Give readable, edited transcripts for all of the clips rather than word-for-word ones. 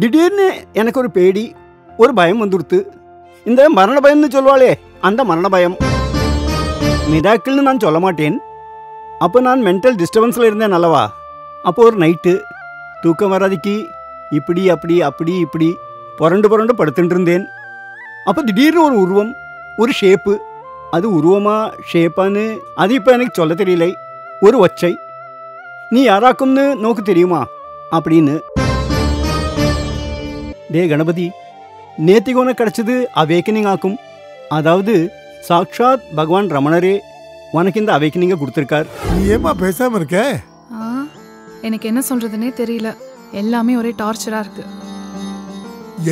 திடீர்னு எனக்கு ஒரு பேடி, ஒரு பயம் வந்துடுத்து. இந்த மரண பயம்னு சொல்வாளே, அந்த மரண பயம். மிராக்கிள்னு நான் சொல்ல மாட்டேன். அப்போ நான் மென்டல் டிஸ்டர்பன்ஸில் இருந்தேன் அல்லவா. அப்போ ஒரு நைட்டு தூக்கம் வராதிக்கு இப்படி அப்படி அப்படி இப்படி புரண்டு புரண்டு படுத்துட்டு இருந்தேன். அப்போ திடீர்னு ஒரு உருவம், ஒரு ஷேப்பு. அது உருவமா ஷேப்பான்னு அது இப்போ எனக்கு சொல்ல தெரியலை. ஒரு ஒச்சை, நீ யாராக்கும்னு நோக்கு தெரியுமா அப்படின்னு. டே கணபதி, நேத்திக்கு உனக்கு கிடைச்சது அவேக்கனிங் ஆக்கும். அதாவது சாக்ஷாத் பகவான் ரமணரே உனக்கு இந்த அவேக்கனிங்கை கொடுத்துருக்கார். நீ ஏமா பேசாம இருக்க? எனக்கு என்ன சொல்றதுன்னே தெரியல. எல்லாமே ஒரே டார்ச்சரா இருக்கு.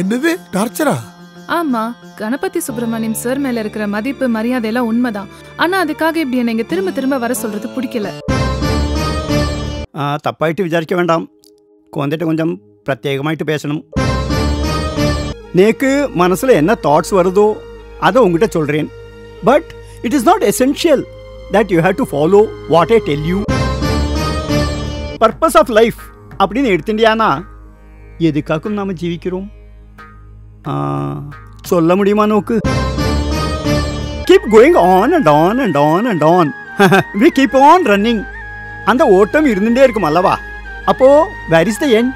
என்னது டார்ச்சரா? ஆமா, கணபதி சுப்பிரமணியம் சார் மேல இருக்கிற மதிப்பு மரியாதை எல்லாம் உண்மைதான். ஆனா அதுக்காக இப்படி என்ன திரும்ப திரும்ப வர சொல்றது பிடிக்கல. தப்பாயிட்டு விசாரிக்க வேண்டாம். குழந்தைகிட்ட கொஞ்சம் பிரத்யேகமாயிட்டு பேசணும். நேக்கு மனசில் என்ன தாட்ஸ் வருதோ அதை உங்ககிட்ட சொல்கிறேன். But it is not essential that you have to follow what I tell you. Purpose of life அப்படின்னு எடுத்துட்டியானா எதுக்காக்கும் நாம் ஜீவிக்கிறோம் சொல்ல முடியுமா நோக்கு? Keep going on and on and on and on. We keep on running. அந்த ஓட்டம் இருந்துட்டே இருக்கும் அல்லவா. அப்போ வேர் இஸ் த எண்ட்?